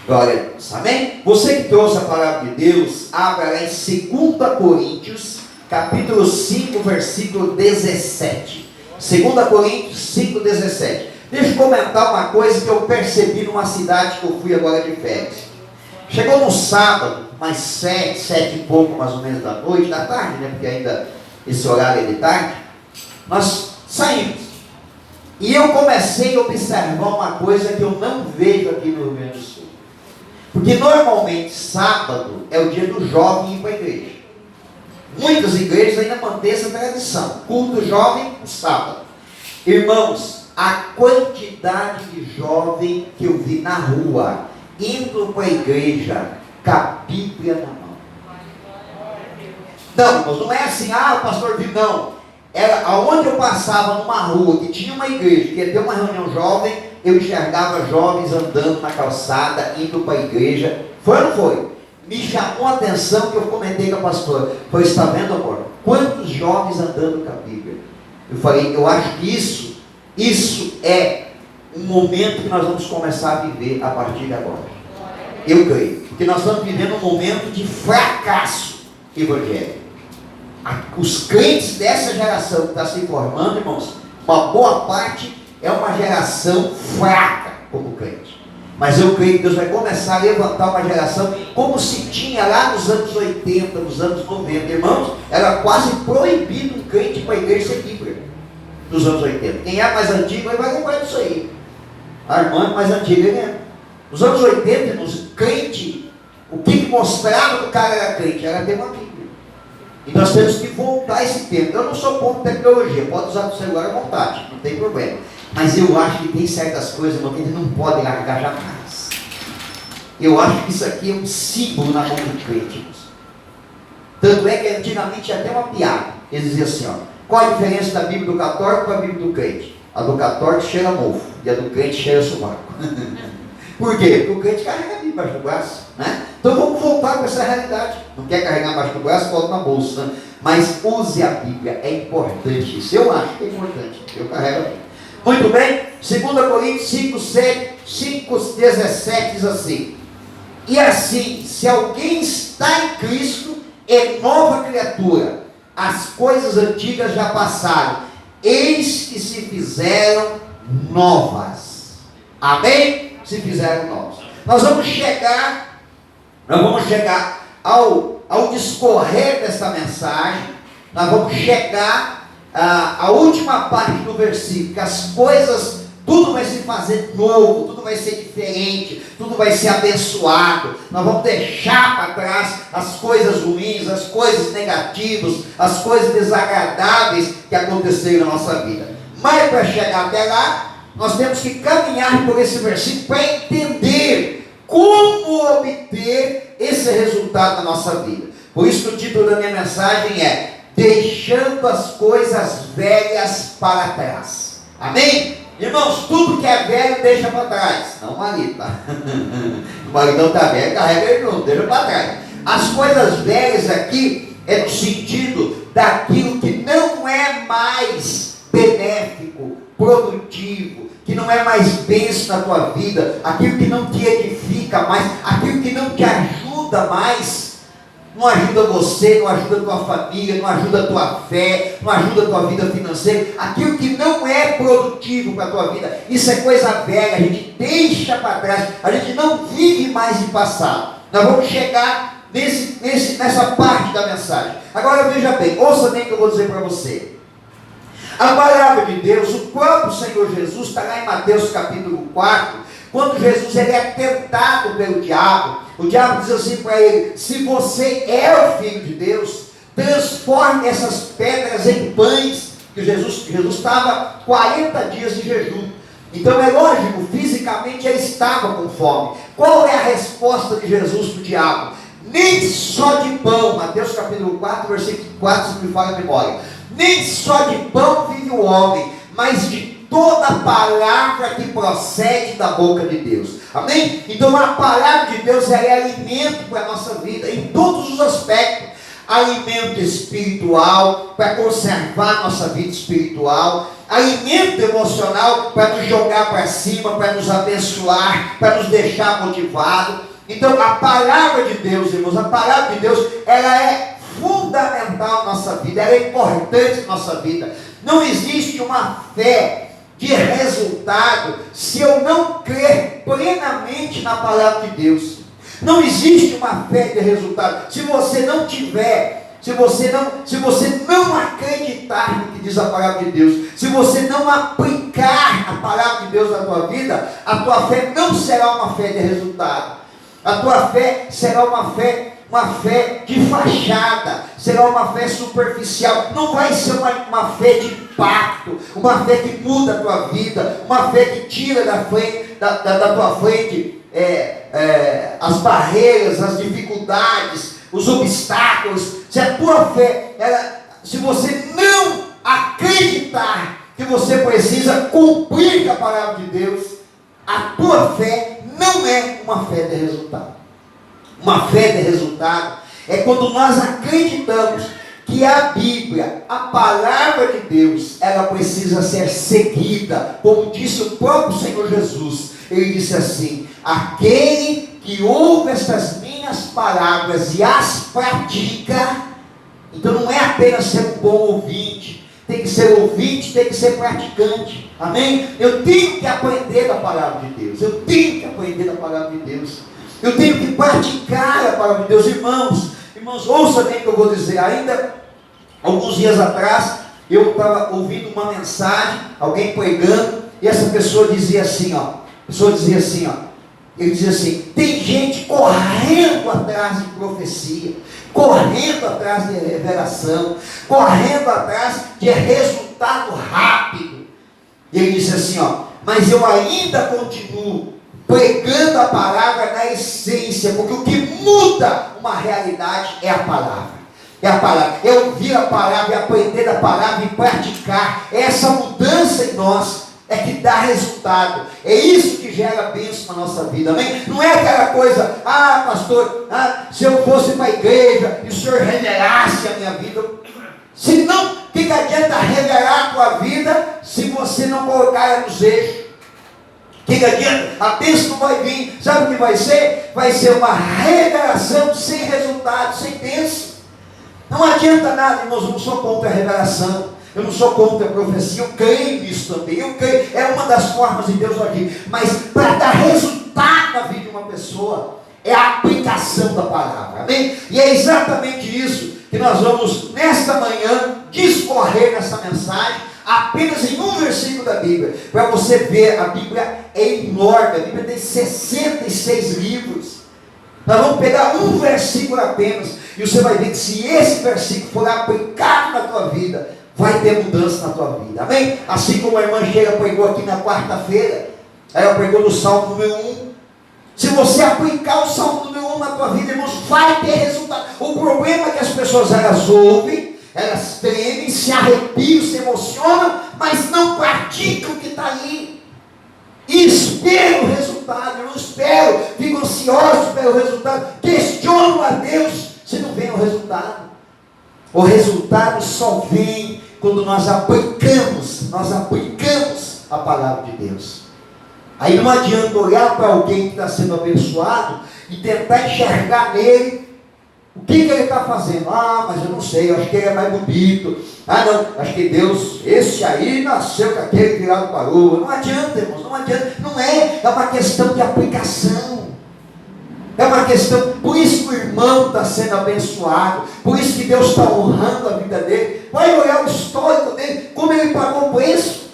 Glória a Deus, amém? Você que trouxe a palavra de Deus, abra lá em 2 Coríntios, capítulo 5, versículo 17. 2 Coríntios 5, 17. Deixa eu comentar uma coisa que eu percebi numa cidade que eu fui agora de férias. Chegou no sábado, mais 7 e pouco mais ou menos da noite, da tarde, né? Porque ainda esse horário é de tarde. Nós saímos. E eu comecei a observar uma coisa que eu não vejo aqui no Rio Grande do Sul. Porque normalmente sábado é o dia do jovem ir para a igreja. Muitas igrejas ainda mantêm essa tradição. Culto jovem no sábado. Irmãos, a quantidade de jovem que eu vi na rua, indo para a igreja, com a Bíblia na mão. Não, irmãos, não é assim, o pastor viu, não. Era aonde eu passava numa rua que tinha uma igreja, que ia ter uma reunião jovem, eu enxergava jovens andando na calçada, indo para a igreja. Foi ou não foi? Me chamou a atenção que eu comentei com a pastora. Foi, está vendo, amor? Quantos jovens andando com a Bíblia? Eu falei, eu acho que isso é um momento que nós vamos começar a viver a partir de agora. Eu creio. Porque nós estamos vivendo um momento de fracasso evangélico. Os crentes dessa geração que está se formando, irmãos, uma boa parte é uma geração fraca como crente. Mas eu creio que Deus vai começar a levantar uma geração como se tinha lá nos anos 80, nos anos 90. Irmãos, era quase proibido um crente para a igreja ser Bíblia. Nos anos 80. Quem é mais antigo vai lembrar disso aí. A irmã mais antiga lembra. Nos anos 80, irmãos, crente, o que mostrava que o cara era crente? Era ter uma Bíblia. E nós temos que voltar a esse tempo. Eu não sou contra tecnologia, pode usar o celular à vontade, não tem problema. Mas eu acho que tem certas coisas, irmão, que a gente não pode largar jamais. Eu acho que isso aqui é um símbolo na mão do crente. Tanto é que antigamente tinha até uma piada. Eles diziam assim, qual a diferença da Bíblia do católico para a Bíblia do crente? A do católico cheira mofo e a do crente cheira sovaco. Por quê? Porque o crente carrega a Bíblia embaixo do braço, né? Então vamos voltar para essa realidade. Não quer carregar embaixo do braço, bota na bolsa, né? Mas use a Bíblia, é importante isso. Eu acho que é importante. Eu carrego a Bíblia. Muito bem, 2 Coríntios 5:17 diz assim: e assim, se alguém está em Cristo, é nova criatura. As coisas antigas já passaram, eis que se fizeram novas. Amém? Se fizeram novas. Nós vamos chegar ao discorrer dessa mensagem. Nós vamos chegar à última parte do versículo, que as coisas, tudo vai se fazer novo, tudo vai ser diferente, tudo vai ser abençoado. Nós vamos deixar para trás as coisas ruins, as coisas negativas, as coisas desagradáveis que aconteceram na nossa vida. Mas para chegar até lá, nós temos que caminhar por esse versículo para entender como obter esse resultado na nossa vida. Por isso que o título da minha mensagem é Deixando as coisas velhas para trás. Amém? Irmãos, tudo que é velho deixa para trás. Não o marido, tá? O marido não está velho, carrega ele não, deixa para trás. As coisas velhas aqui é no sentido daquilo que não é mais benéfico, produtivo, que não é mais bênção na tua vida, aquilo que não te edifica mais, aquilo que não te ajuda mais. Não ajuda você, não ajuda a tua família, não ajuda a tua fé, não ajuda a tua vida financeira, aquilo que não é produtivo para a tua vida. Isso é coisa velha, a gente deixa para trás, a gente não vive mais de passado. Nós vamos chegar nessa parte da mensagem. Agora veja bem, ouça bem o que eu vou dizer para você. A palavra de Deus, o próprio Senhor Jesus, está lá em Mateus capítulo 4, quando Jesus ele é tentado pelo diabo. O diabo diz assim para ele: se você é o Filho de Deus, transforme essas pedras em pães. Que Jesus estava 40 dias de jejum. Então é lógico, fisicamente ele estava com fome. Qual é a resposta de Jesus para o diabo? Nem só de pão, Mateus capítulo 4, versículo 4, se me fala a memória. Nem só de pão vive o homem, mas de toda palavra que procede da boca de Deus. Amém? Então a palavra de Deus é alimento para a nossa vida, em todos os aspectos. Alimento espiritual, para conservar nossa vida espiritual. alimento emocional para nos jogar para cima, para nos abençoar, para nos deixar motivados. Então a palavra de Deus, irmãos, a palavra de Deus, ela é fundamental na nossa vida, ela é importante na nossa vida. Não existe uma fé de resultado se eu não crer plenamente na palavra de Deus. Não existe uma fé de resultado se você não tiver, se você não acreditar no que diz a palavra de Deus, se você não aplicar a palavra de Deus na tua vida, a tua fé não será uma fé de resultado. A tua fé será uma fé de fachada, será uma fé superficial, não vai ser uma fé de impacto, uma fé que muda a tua vida, uma fé que tira da tua frente as barreiras, as dificuldades, os obstáculos. Se a tua fé, se você não acreditar que você precisa cumprir com a palavra de Deus, a tua fé não é uma fé de resultado. Uma fé de resultado é quando nós acreditamos que a Bíblia, a palavra de Deus, ela precisa ser seguida, como disse o próprio Senhor Jesus. Ele disse assim: aquele que ouve estas minhas palavras e as pratica. Então não é apenas ser um bom ouvinte, tem que ser ouvinte, tem que ser praticante. Amém? Eu tenho que aprender da palavra de Deus, eu tenho que aprender da palavra de Deus, eu tenho que praticar a palavra de Deus. Irmãos, ouça bem o que eu vou dizer. Ainda alguns dias atrás, eu estava ouvindo uma mensagem, alguém pregando, e essa pessoa dizia assim, ele dizia assim: tem gente correndo atrás de profecia, correndo atrás de revelação, correndo atrás de resultado rápido. E ele disse assim, mas eu ainda continuo pregando a palavra na essência, porque o que muda uma realidade é a palavra. É a palavra, é ouvir a palavra, é aprender da palavra e praticar. Essa mudança em nós é que dá resultado. É isso que gera bênção na nossa vida, amém? Não é aquela coisa: pastor, se eu fosse para a igreja e o senhor revelasse a minha vida. Se não, o que adianta revelar a tua vida se você não colocar ela nos eixos? O que adianta? A bênção não vai vir. Sabe o que vai ser? Vai ser uma revelação sem resultado, sem bênção. Não adianta nada, irmãos. Eu não sou contra a revelação, eu não sou contra a profecia, eu creio nisso também, eu creio, é uma das formas de Deus agir. Mas para dar resultado na vida de uma pessoa, é a aplicação da palavra, amém? E é exatamente isso que nós vamos nesta manhã discorrer nessa mensagem, apenas em um versículo da Bíblia, para você ver. A Bíblia é enorme, a Bíblia tem 66 livros. Nós vamos pegar um versículo apenas, e você vai ver que se esse versículo for aplicado na tua vida, vai ter mudança na tua vida, amém? Assim como a irmã Sheila pregou aqui na quarta-feira, ela pregou no Salmo número 1. Se você aplicar o Salmo número 1 na tua vida, irmãos, vai ter resultado. O problema é que as pessoas, elas ouvem, elas tremem, se arrepiam, se emocionam, mas não praticam o que está ali. E esperam o resultado, não esperam, ficam ansiosos pelo resultado, questionam a Deus se não vem o resultado. O resultado só vem quando nós aplicamos a palavra de Deus. Aí não adianta olhar para alguém que está sendo abençoado e tentar enxergar nele o que ele está fazendo. Mas eu não sei, eu acho que ele é mais bonito. Não, acho que Deus, esse aí nasceu com aquele virado para o. Não adianta, irmãos, não adianta. Não é uma questão de aplicação. É uma questão, por isso que o irmão está sendo abençoado, por isso que Deus está honrando a vida dele. Vai olhar o histórico dele, como ele pagou o preço.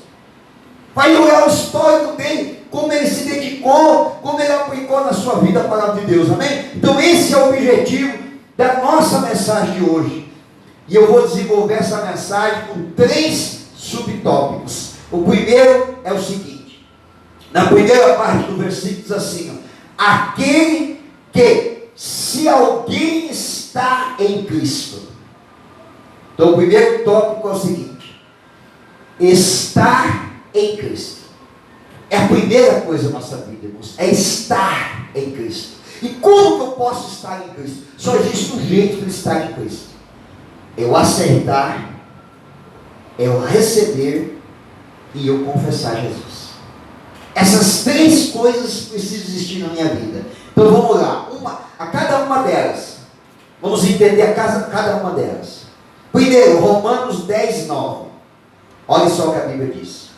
Vai olhar o histórico dele, como ele se dedicou, como ele aplicou na sua vida a palavra de Deus, amém? Então esse é o objetivo da nossa mensagem de hoje. E eu vou desenvolver essa mensagem com 3 subtópicos. O primeiro é o seguinte: na primeira parte do versículo diz assim, aquele que, se alguém está em Cristo. Então o primeiro tópico é o seguinte: estar em Cristo. É a primeira coisa da nossa vida, irmãos, é estar em Cristo. E como que eu posso estar em Cristo? Só existe um jeito de estar em Cristo: eu aceitar, eu receber e eu confessar Jesus. Essas três coisas precisam existir na minha vida. Então vamos lá, a cada uma delas. Vamos entender cada uma delas. Primeiro, Romanos 10, 9. Olha só o que a Bíblia diz.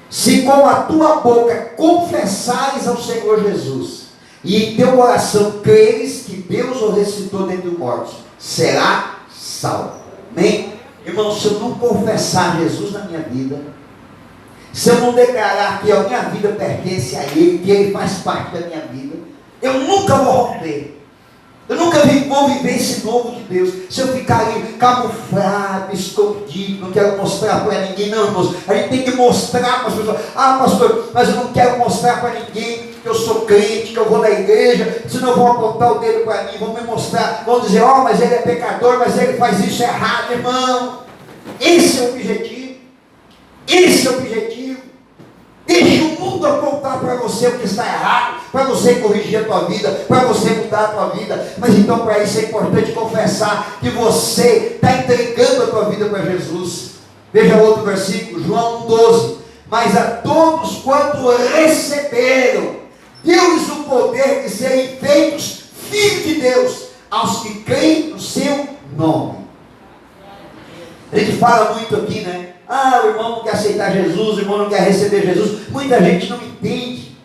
Se com a tua boca confessares ao Senhor Jesus, e em teu coração creres que Deus o ressuscitou dentre os mortos, será salvo. Amém? Irmão, se eu não confessar Jesus na minha vida, se eu não declarar que a minha vida pertence a Ele, que Ele faz parte da minha vida, eu nunca vou romper. Eu nunca vou viver esse novo de Deus. Se eu ficar ali camuflado, escondido, não quero mostrar para ninguém. Não, irmãos, a gente tem que mostrar para as pessoas. Ah, pastor, mas eu não quero mostrar para ninguém que eu sou crente, que eu vou na igreja, senão vão apontar o dedo para mim, vão me mostrar, vão dizer, mas ele é pecador, mas ele faz isso errado. Irmão, esse é o objetivo. Esse é o objetivo. Deixa o mundo apontar para você o que está errado, para você corrigir a tua vida, para você mudar a tua vida. Mas então para isso é importante confessar que você está entregando a tua vida para Jesus. Veja outro versículo, João 1,12. Mas a todos quanto receberam, deu-lhes o poder de serem feitos filhos de Deus, aos que creem no seu nome. A gente fala muito aqui, né? O irmão não quer aceitar Jesus, o irmão não quer receber Jesus. Muita gente não entende.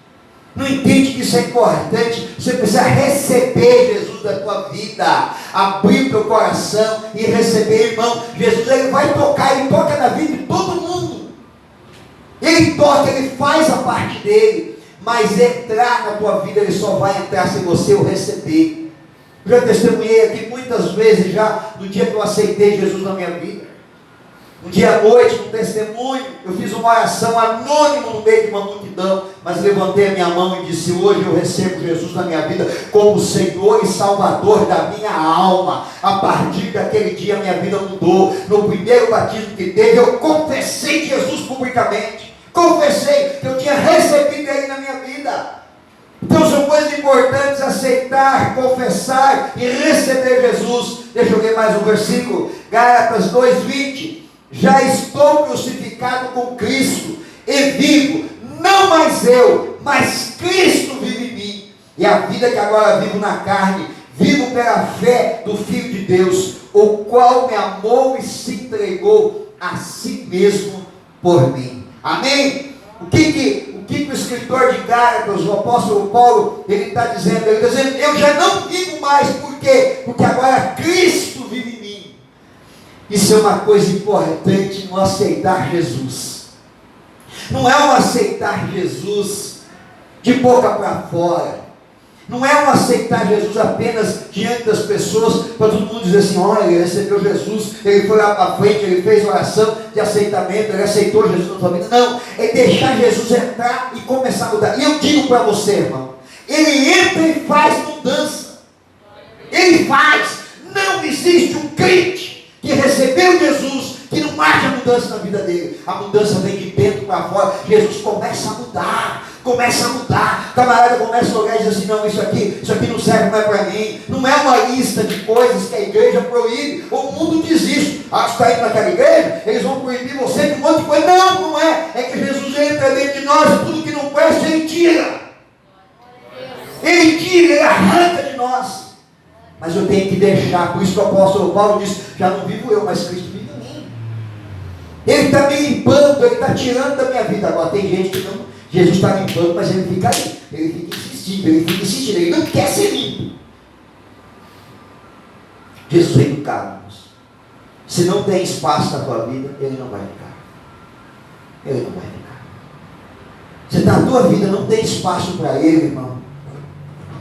Não entende que isso é importante. Você precisa receber Jesus da tua vida. Abrir teu coração e receber, irmão. Jesus, Ele vai tocar, Ele toca na vida de todo mundo. Ele toca, Ele faz a parte dele. Mas entrar na tua vida, Ele só vai entrar se você o receber. Eu já testemunhei aqui muitas vezes já, no dia que eu aceitei Jesus na minha vida. Um dia à noite, um testemunho, eu fiz uma oração anônima no meio de uma multidão, mas levantei a minha mão e disse, hoje eu recebo Jesus na minha vida como Senhor e Salvador da minha alma. A partir daquele dia a minha vida mudou. No primeiro batismo que teve, eu confessei Jesus publicamente. Confessei que eu tinha recebido Ele na minha vida. Então são coisas importantes, aceitar, confessar e receber Jesus. Deixa eu ler mais um versículo, Gálatas 2:20. Já estou crucificado com Cristo, e vivo, não mais eu, mas Cristo vive em mim. E a vida que agora vivo na carne, vivo pela fé do Filho de Deus, o qual me amou e se entregou a si mesmo por mim. Amém? O que o escritor de Gálatas, o apóstolo Paulo, ele está dizendo? Ele está dizendo, eu já não vivo mais. Por quê? Porque agora Cristo vive em mim. Isso é uma coisa importante, não aceitar Jesus. Não é um aceitar Jesus de boca para fora. Não é um aceitar Jesus apenas diante das pessoas, para todo mundo dizer assim, olha, ele recebeu Jesus, ele foi lá para frente, ele fez oração de aceitamento, ele aceitou Jesus na sua vida. Não, é deixar Jesus entrar e começar a mudar. E eu digo para você, irmão, ele entra e faz mudança. Ele faz. Não existe um crente que recebeu Jesus, que não haja mudança na vida dele. A mudança vem de dentro para fora. Jesus começa a mudar. O camarada começa a olhar e diz assim, não, isso aqui não serve mais para mim. Não é uma lista de coisas que a igreja proíbe. O mundo diz isso. Você está indo naquela igreja, eles vão proibir você de um monte de coisa. Não é. É que Jesus entra dentro de nós e tudo que não presta, Ele tira. Ele arranca de nós. Mas eu tenho que deixar. Por isso que o apóstolo Paulo diz, já não vivo eu, mas Cristo vive em mim. Ele está me limpando, Ele está tirando da minha vida. Agora tem gente que não, Jesus está limpando, mas ele fica ali, ele fica insistindo, ele não quer ser limpo. Jesus é educado, irmãos. Se não tem espaço na tua vida, Ele não vai ficar. Ele não vai ficar. Se na tua vida não tem espaço para Ele, irmão,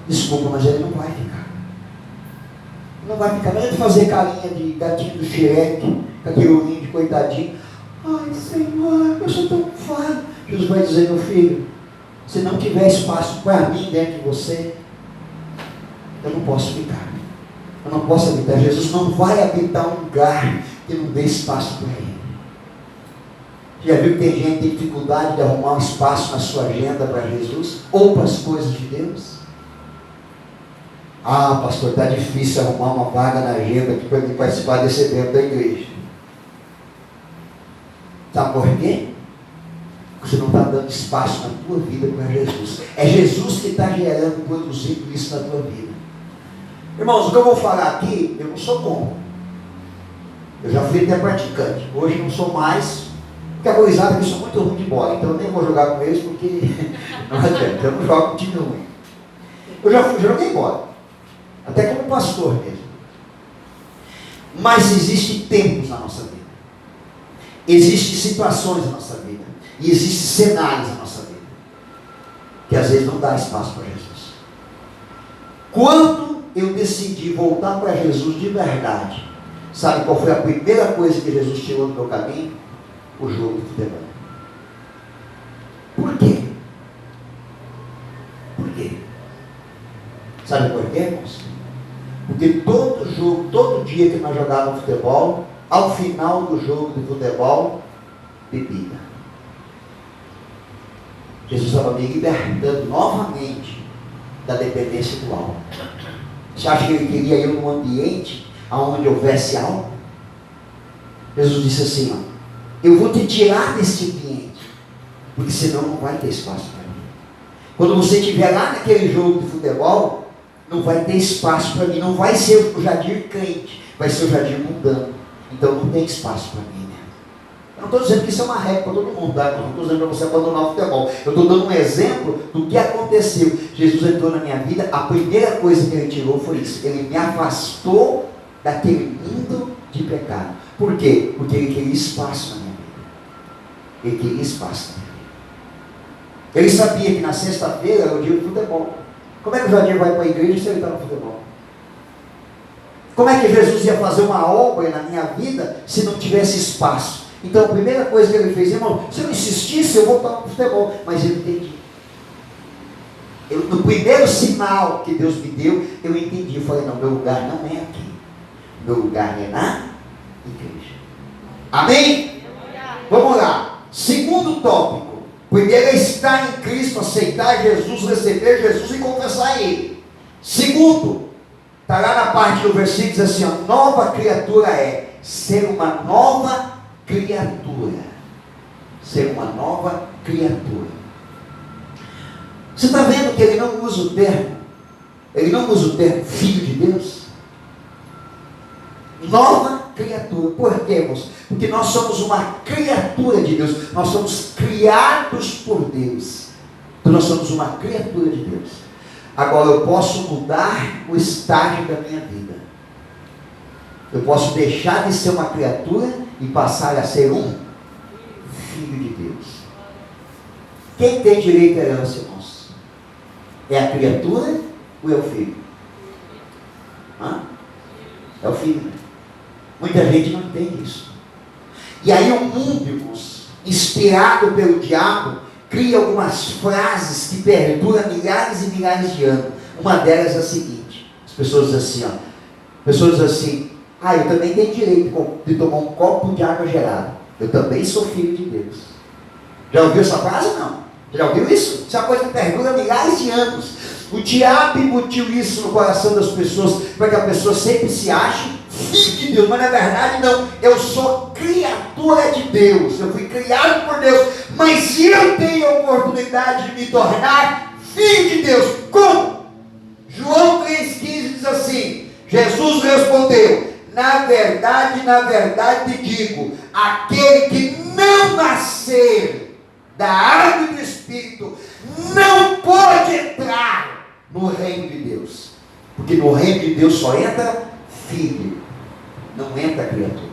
desculpa, mas Ele não vai ficar. Não vai ficar, não é de fazer carinha de gatinho do xereque, com aquele olhinho de coitadinho. Ai, Senhor, eu sou tão falho. Jesus vai dizer, meu filho, se não tiver espaço para mim dentro de você, eu não posso ficar. Eu não posso habitar. Jesus não vai habitar um lugar que não dê espaço para Ele. Já viu que tem gente que tem dificuldade de arrumar um espaço na sua agenda para Jesus? Ou para as coisas de Deus? Ah, pastor, está difícil arrumar uma vaga na agenda aqui para mim participar desse evento da igreja. Sabe por quê? Você não está dando espaço na tua vida para Jesus. É Jesus que está gerando, produzindo isso na tua vida. Irmãos, o que eu vou falar aqui, eu não sou bom. Eu já fui até praticante. Hoje não sou mais, porque a gurizada aqui são muito ruim de bola. Então eu nem vou jogar com eles, porque não adianta. Eu não jogo com time ruim. Eu já joguei bola. Até como pastor mesmo. Mas existem tempos na nossa vida. Existem situações na nossa vida. E existem cenários na nossa vida. Que às vezes não dá espaço para Jesus. Quando eu decidi voltar para Jesus de verdade, sabe qual foi a primeira coisa que Jesus tirou do meu caminho? O jogo de futebol. Por quê? Por quê? Sabe por quê, irmãos? Porque todo jogo, todo dia que nós jogávamos futebol, ao final do jogo de futebol, bebida. Jesus estava me libertando novamente da dependência do álcool. Você acha que ele queria eu num ambiente onde houvesse álcool? Jesus disse assim, ó, eu vou te tirar desse ambiente, porque senão não vai ter espaço para mim. Quando você estiver lá naquele jogo de futebol, não vai ter espaço para mim, não vai ser o jardim crente, vai ser o jardim mundano. Então não tem espaço para mim, né? Eu não estou dizendo que isso é uma regra para todo mundo, tá? Eu não estou dizendo para você abandonar o futebol. Eu estou dando um exemplo do que aconteceu. Jesus entrou na minha vida, a primeira coisa que ele tirou foi isso. Ele me afastou daquele mundo de pecado. Por quê? Porque ele queria espaço na minha vida. Ele queria espaço na minha vida. Ele sabia que na sexta-feira era o dia do futebol. Como é que o Jadir vai para a igreja se ele está no futebol? Como é que Jesus ia fazer uma obra na minha vida se não tivesse espaço? Então a primeira coisa que ele fez, irmão, se eu insistisse, eu voltava para o futebol. Mas eu entendi. No primeiro sinal que Deus me deu, eu entendi. Eu falei, não, meu lugar não é aqui. Meu lugar é na igreja. Amém? Vamos lá. Segundo tópico. Primeiro é estar em Cristo, aceitar Jesus, receber Jesus e confessar Ele. Segundo, está lá na parte do versículo, diz assim, ó, nova criatura é ser uma nova criatura. Ser uma nova criatura. Você está vendo que ele não usa o termo, filho de Deus? Nova criatura. Por quê, irmãos? Porque nós somos uma criatura de Deus. Nós somos criados por Deus. Então nós somos uma criatura de Deus. Agora eu posso mudar o estágio da minha vida. Eu posso deixar de ser uma criatura e passar a ser um filho de Deus. Quem tem direito à herança, irmãos? É a criatura ou é o filho? É o filho. Muita gente não entende isso. E aí o mundo, irmãos, inspirado pelo diabo, cria algumas frases que perduram milhares e milhares de anos. Uma delas é a seguinte: as pessoas dizem assim, eu também tenho direito de tomar um copo de água gelada. Eu também sou filho de Deus. Já ouviu essa frase? Não. Já ouviu isso? Isso é uma coisa que perdura milhares de anos. O diabo embutiu isso no coração das pessoas, para que a pessoa sempre se ache filho de Deus, mas na verdade não, eu sou criatura de Deus, eu fui criado por Deus, mas eu tenho a oportunidade de me tornar filho de Deus. Como? João 3,15 diz assim, Jesus respondeu, na verdade te digo, aquele que não nascer da água e do Espírito, não pode entrar no reino de Deus, porque no reino de Deus só entra filho, não entra criatura.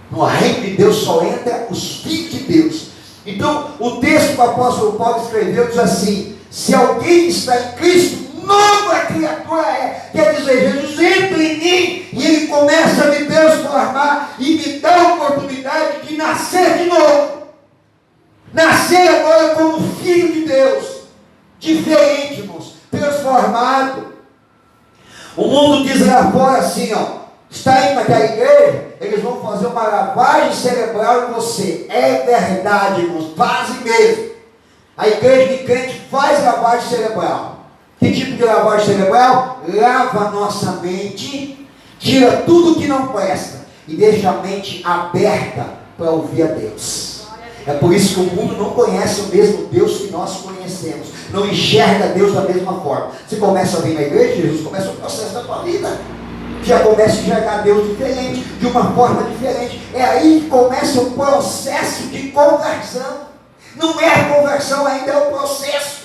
No reino de Deus só entra os filhos de Deus. Então o texto que o apóstolo Paulo escreveu diz assim, se alguém está em Cristo, nova criatura é. Quer dizer, Jesus entra em mim e ele começa a me transformar e me dá a oportunidade de nascer de novo. Nascer agora como filho de Deus, diferente, irmãos, transformado. O mundo diz lá fora assim, ó, está indo naquela igreja, eles vão fazer uma lavagem cerebral em você. É verdade, irmãos, fazem mesmo. A igreja de crente faz lavagem cerebral. Que tipo de lavagem cerebral? Lava a nossa mente, tira tudo que não presta e deixa a mente aberta para ouvir a Deus. É por isso que o mundo não conhece o mesmo Deus que nós conhecemos. Não enxerga Deus da mesma forma. Você começa a vir na igreja, Jesus começa o processo da tua vida. Já começa a enxergar Deus diferente, de uma forma diferente. É aí que começa o processo de conversão. Não é a conversão ainda, é o processo.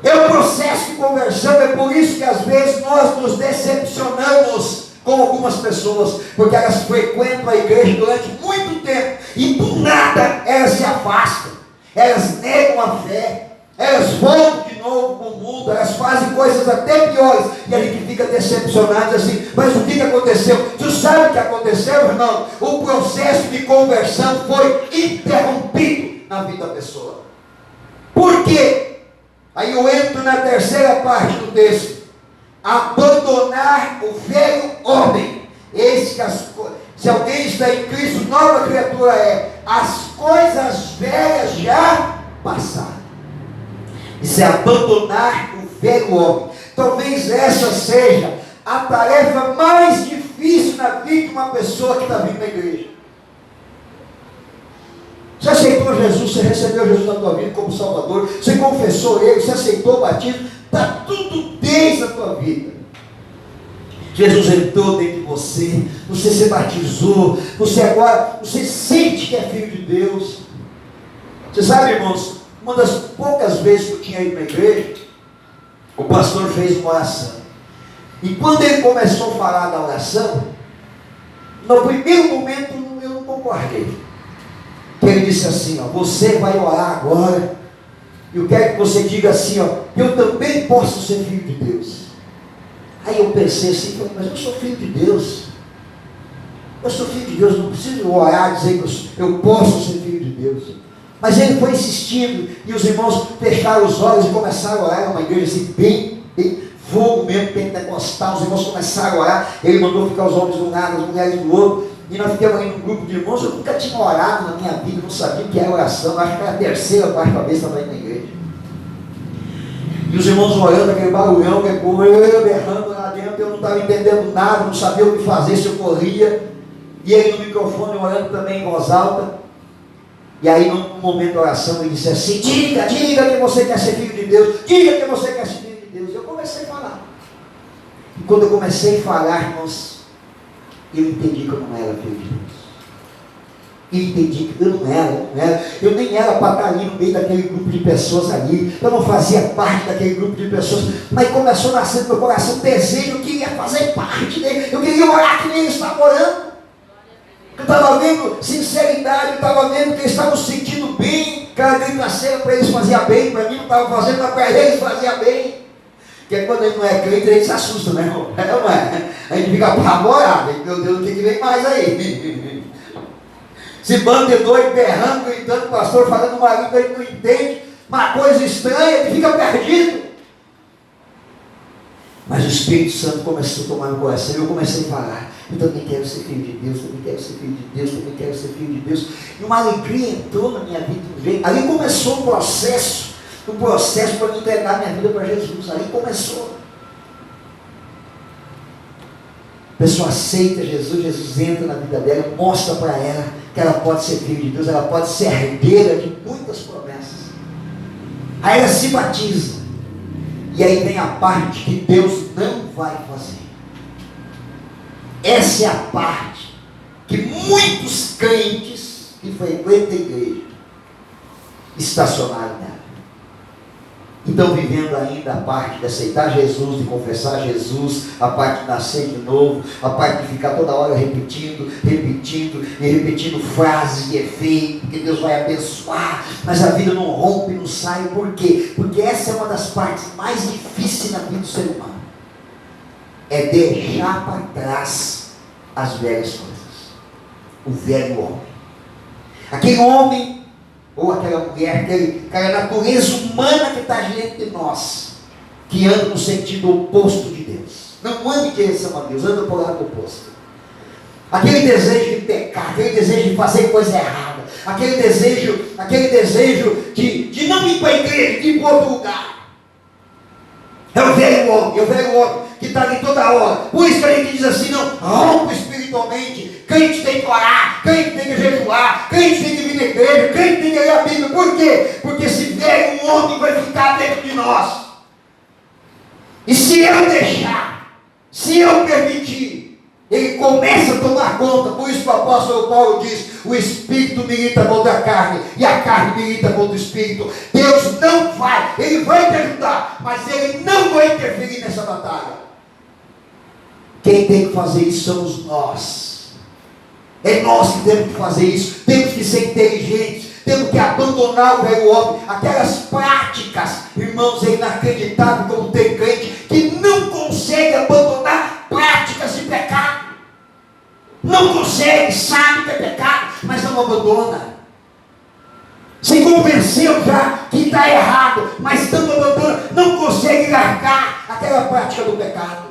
É o processo de conversão. É por isso que às vezes nós nos decepcionamos com algumas pessoas, porque elas frequentam a igreja durante muito tempo e do nada elas se afastam, elas negam a fé, elas voltam de novo para o mundo, elas fazem coisas até piores e a gente fica decepcionado assim. Mas o que aconteceu? Tu sabe o que aconteceu, irmão? O processo de conversão foi interrompido na vida da pessoa. Por quê? Aí eu entro na terceira parte do texto. Abandonar o velho homem. Eis que se alguém está em Cristo, nova criatura é. As coisas velhas já passaram. Isso é abandonar o velho homem. Talvez essa seja a tarefa mais difícil na vida de uma pessoa que está vindo na igreja. Você aceitou Jesus, você recebeu Jesus na tua vida como Salvador, você confessou Ele, você aceitou o batismo, está tudo desde a tua vida. Jesus entrou dentro de você, você se batizou, você sente que é filho de Deus. Você sabe, irmãos, uma das poucas vezes que eu tinha ido na igreja, o pastor fez uma oração. E quando ele começou a falar da oração, no primeiro momento eu não concordei. Ele disse assim, ó, você vai orar agora, e eu quero que você diga assim, ó, eu também posso ser filho de Deus. Aí eu pensei assim, mas eu sou filho de Deus. Eu sou filho de Deus, não preciso orar e dizer que eu posso ser filho de Deus. Mas ele foi insistindo, e os irmãos fecharam os olhos e começaram a orar. Uma igreja assim, bem fogo mesmo, pentecostal. Os irmãos começaram a orar. Ele mandou ficar os homens de um lado, as mulheres do outro. E nós ficamos ali num grupo de irmãos. Eu nunca tinha orado na minha vida, não sabia o que era oração. Acho que era a terceira, quarta vez que estava indo na igreja. E os irmãos orando, aquele barulhão, eu berrando lá dentro. Eu não estava entendendo nada, não sabia o que fazer, se eu corria. E ele no microfone orando também em voz alta. E aí, num momento da oração, ele disse assim: diga que você quer ser filho de Deus, diga que você quer ser filho de Deus. Eu comecei a falar. E quando eu comecei a falar, irmãos, eu entendi que eu não era filho de Deus. Eu entendi que eu não era. Eu nem era para estar ali no meio daquele grupo de pessoas ali. Eu não fazia parte daquele grupo de pessoas. Mas começou a nascer no meu coração um desejo, eu queria fazer parte dele. Eu queria orar que nem ele estava orando. Eu estava vendo sinceridade, eu estava vendo que eles estavam se sentindo bem. Aquela gritaceira para eles fazia bem, para mim não estava fazendo, mas para eles fazia bem. Porque quando ele não é crente, a gente se assusta, né, irmão? Não é? A gente fica apavorado. Meu Deus, o que vem mais aí? Esse bando de doido, berrando, gritando, o pastor falando uma língua que ele não entende, uma coisa estranha, ele fica perdido. Mas o Espírito Santo começou a tomar no coração, e eu comecei a falar: eu também quero ser filho de Deus, também quero ser filho de Deus, também quero ser filho de Deus. E uma alegria entrou na minha vida de um jeito. Ali começou um processo para me entregar minha vida para Jesus. Ali começou. A pessoa aceita Jesus, Jesus entra na vida dela, mostra para ela que ela pode ser filho de Deus, ela pode ser herdeira de muitas promessas. Aí ela se batiza. E aí vem a parte que Deus não vai fazer. Essa é a parte que muitos crentes que frequentam a igreja estacionaram nela. Então, vivendo ainda a parte de aceitar Jesus, de confessar Jesus, a parte de nascer de novo, a parte de ficar toda hora repetindo frases de efeito, que Deus vai abençoar, mas a vida não rompe, não sai. Por quê? Porque essa é uma das partes mais difíceis na vida do ser humano. É deixar para trás as velhas coisas. O velho homem. Aquele homem ou aquela mulher, aquela natureza humana que está diante de nós, que anda no sentido oposto de Deus. Não anda em direção a Deus, anda para o lado oposto. Aquele desejo de pecar, aquele desejo de fazer coisa errada, aquele desejo de não ir para a igreja, de ir para outro lugar. É o velho homem que está ali toda hora. Por isso que a gente diz assim: não, rompa espiritualmente. Crente tem que orar, crente tem que jejuar, crente tem que na igreja, crente tem que ler a Bíblia. Por quê? Porque esse velho homem vai ficar dentro de nós. E se eu deixar, se eu permitir, ele começa a tomar conta. Por isso que o apóstolo Paulo diz: o Espírito milita contra a carne, e a carne milita contra o Espírito. Deus não vai, Ele vai te ajudar, mas Ele não vai interferir nessa batalha. Quem tem que fazer isso somos nós. É nós que temos que fazer isso. Temos que ser inteligentes. Temos que abandonar o velho homem. Aquelas práticas, irmãos, é inacreditável como tem crente que não consegue abandonar práticas de pecado. Não consegue, sabe que é pecado, mas não abandona. Se convenceu já que está errado, mas não abandona, não consegue largar aquela prática do pecado.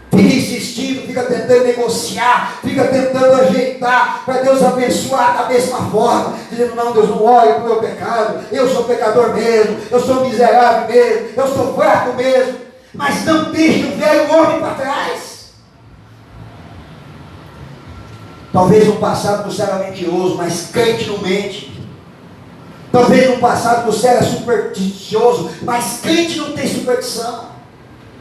Fica insistindo, fica tentando negociar, fica tentando ajeitar para Deus abençoar da mesma forma, dizendo: não, Deus não olha para o meu pecado, eu sou pecador mesmo, eu sou miserável mesmo, eu sou fraco mesmo. Mas não deixa o velho homem para trás. Talvez um passado você era mentiroso, mas crente não mente. Talvez um passado você era supersticioso, mas crente não tem superstição.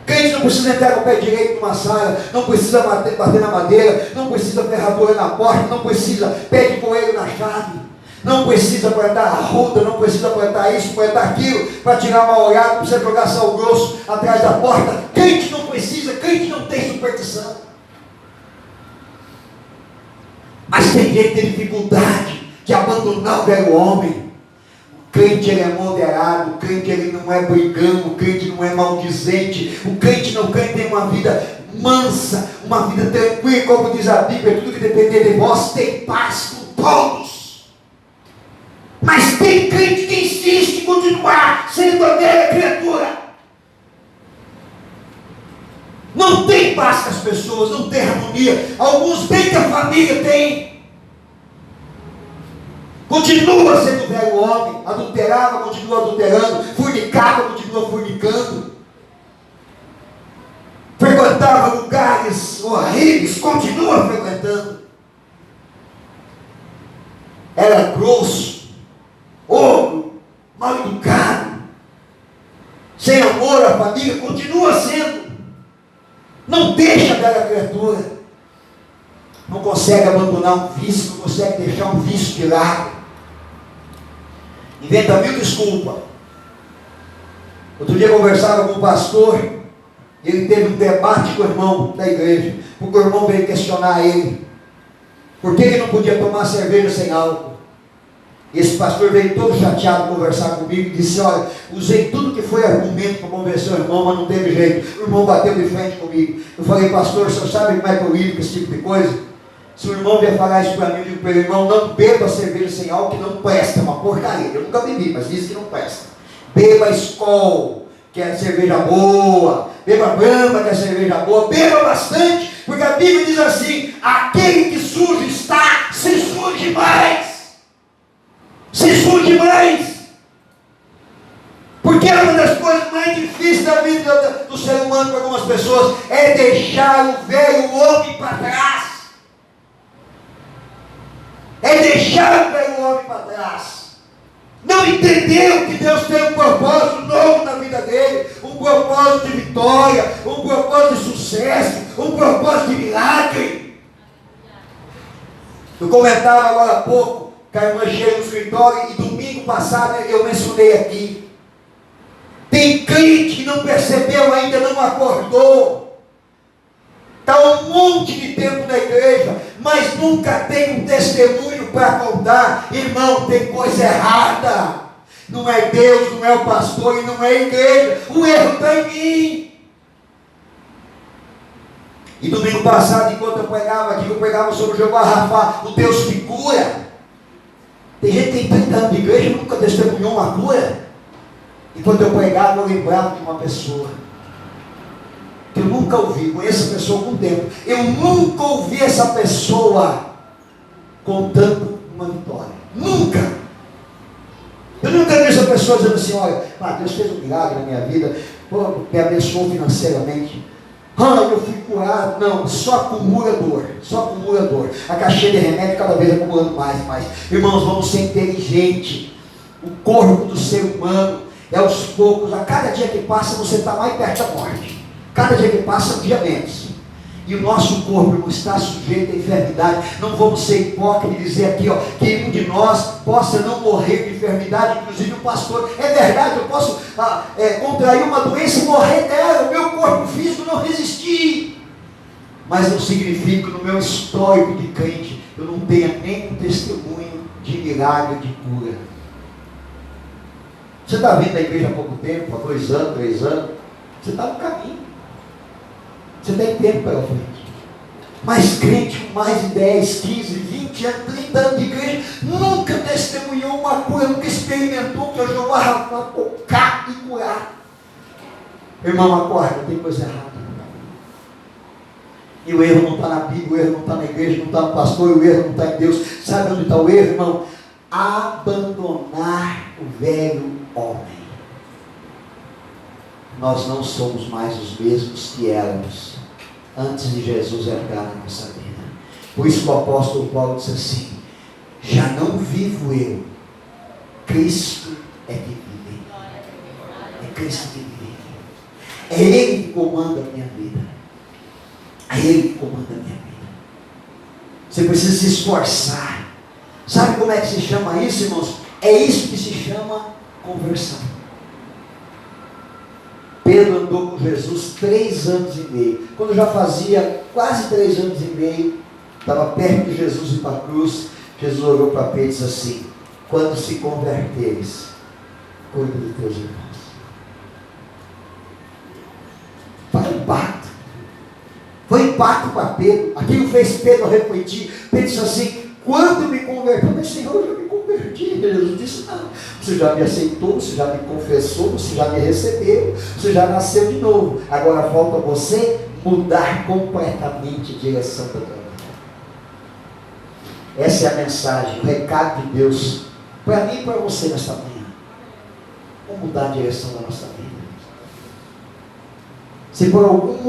Crente não precisa entrar com o pé direito numa sala, não precisa bater na madeira, não precisa ferradura na porta, não precisa pé de coelho na chave, não precisa plantar arruda, não precisa plantar isso, plantar aquilo, para tirar uma olhada, não precisa jogar sal grosso atrás da porta. Crente não precisa, crente não tem superstição. Mas tem gente que tem dificuldade de abandonar o velho homem. O crente ele é moderado, o crente ele não é brigão, o crente não é maldizente, o crente tem uma vida mansa, uma vida tranquila, como diz a Bíblia: tudo que depender de vós tem paz com todos. Mas tem crente que insiste em continuar sendo a velha criatura. Não tem paz com as pessoas, não tem harmonia. Alguns bem que a família tem. Continua sendo velho homem, adulterava, continua adulterando, fornicava, continua fornicando, frequentava lugares horríveis, continua frequentando, era grosso, ogro, mal educado, sem amor à família, continua sendo. Não deixa aquela criatura, não consegue abandonar um vício, não consegue deixar um vício de lado, inventa mil desculpas. Outro dia eu conversava com um pastor, ele teve um debate com o irmão da igreja, porque o irmão veio questionar ele, por que ele não podia tomar cerveja sem álcool. E esse pastor veio todo chateado conversar comigo e disse: olha, usei tudo que foi argumento para convencer o irmão, mas não teve jeito. O irmão bateu de frente comigo. Eu falei: pastor, o senhor sabe como é que eu lido com esse tipo de coisa? Se o irmão vier falar isso para mim, eu digo para ele: irmão, não beba cerveja sem álcool, que não presta, é uma porcaria. Eu nunca bebi, mas diz que não presta. Beba Skol, que é cerveja boa. Beba Brahma, que é cerveja boa. Beba bastante, porque a Bíblia diz assim: aquele que sujo está, se suje mais. Se suje mais. Porque uma das coisas mais difíceis da vida do ser humano para algumas pessoas é deixar o velho homem para trás. É deixar o velho homem para trás. Não entendeu que Deus tem um propósito novo na vida dele, um propósito de vitória, um propósito de sucesso, um propósito de milagre. Eu comentava agora há pouco, que a irmã chega no escritório, e domingo passado eu mencionei aqui. Tem crente que não percebeu ainda, não acordou. Está um monte de tempo na igreja, mas nunca tem um testemunho para contar. Irmão, tem coisa errada. Não é Deus, não é o pastor e não é a igreja. O erro está em mim. E domingo passado, enquanto eu pregava aqui, eu pregava sobre o Jeová Rafa, o Deus que cura. Tem gente que tem 30 anos de igreja e nunca testemunhou uma cura. Enquanto eu pregava, eu lembrava de uma pessoa que eu nunca ouvi, conheço a pessoa há algum tempo, eu nunca ouvi essa pessoa contando uma vitória, nunca. Eu nunca vi essa pessoa dizendo assim: olha, Deus fez um milagre na minha vida, me abençoou financeiramente. Eu fui curado. Não, só acumula dor. Só acumula dor. A caixinha de remédio cada vez acumulando mais e mais. Irmãos, vamos ser inteligentes. O corpo do ser humano é aos poucos. A cada dia que passa você está mais perto da morte. Cada dia que passa é um dia menos. E o nosso corpo não está sujeito à enfermidade. Não vamos ser hipócritas e dizer aqui, que um de nós possa não morrer de enfermidade. Inclusive o pastor, é verdade, eu posso contrair uma doença e morrer dela. O meu corpo físico não resistir. Mas não significa que no meu histórico de crente eu não tenha nenhum testemunho de milagre, de cura. Você está vindo da igreja há pouco tempo, há 2 anos, 3 anos, você está no caminho. Você tem tempo pela frente. Mas crente com mais de 10, 15, 20 anos, 30 anos de igreja, nunca testemunhou uma cura, nunca experimentou que eu jogava para tocar e curar. Irmão, acorda, tem coisa errada. E o erro não está na Bíblia, o erro não está na igreja, não está no pastor, o erro não está em Deus. Sabe onde está o erro, irmão? Abandonar o velho homem. Nós não somos mais os mesmos que éramos antes de Jesus entrar na nossa vida. Por isso que o apóstolo Paulo diz assim: já não vivo eu, Cristo é que vive. É Cristo que vive. É Ele que comanda a minha vida. É Ele que comanda a minha vida. Você precisa se esforçar. Sabe como é que se chama isso, irmãos? É isso que se chama conversão. Pedro andou com Jesus 3 anos e meio. Quando já fazia quase 3 anos e meio, estava perto de Jesus ir para a cruz, Jesus olhou para Pedro e disse assim: quando se converteres, cuida dos teus irmãos. Para o impacto. Foi impacto para Pedro. Aquilo fez Pedro refletir. Pedro disse assim: quando me converter, mas Senhor, eu já me converti. Jesus disse: não, você já me aceitou, você já me confessou, você já me recebeu, você já nasceu de novo. Agora falta você mudar completamente a direção da tua vida. Essa é a mensagem, o recado de Deus para mim e para você nesta manhã. Vamos mudar a direção da nossa vida. Se por algum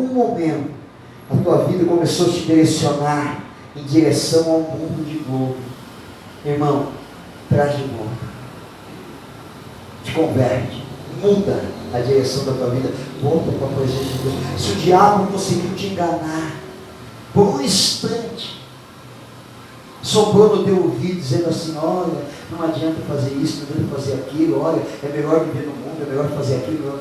momento a tua vida começou a te direcionar em direção ao mundo de novo, irmão, traz de volta, te converte, muda a direção da tua vida, volta para a presença de Deus. Se o diabo conseguiu te enganar por um instante, soprou no teu ouvido dizendo assim: olha, não adianta fazer isso, não adianta fazer aquilo, olha, é melhor viver no mundo, é melhor fazer aquilo,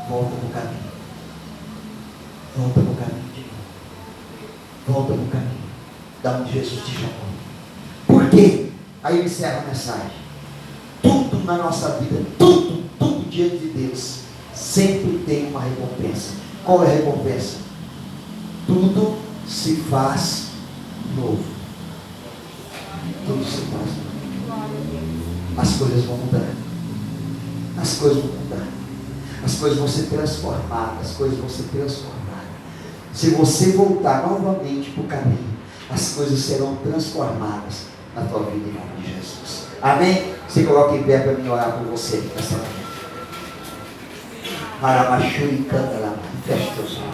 volta para o caminho. Volta para o caminho de novo. Volta para o caminho da onde Jesus te chamou. Por quê? Aí eu encerro a mensagem. Tudo na nossa vida, tudo diante de Deus, sempre tem uma recompensa. Qual é a recompensa? Tudo se faz novo. Tudo se faz novo. As coisas vão mudar. As coisas vão mudar. As coisas vão ser transformadas. As coisas vão ser transformadas. Se você voltar novamente para o caminho, as coisas serão transformadas na tua vida em nome de Jesus. Amém? Se coloque em pé para mim orar por você nessa manhã. Feche teus olhos.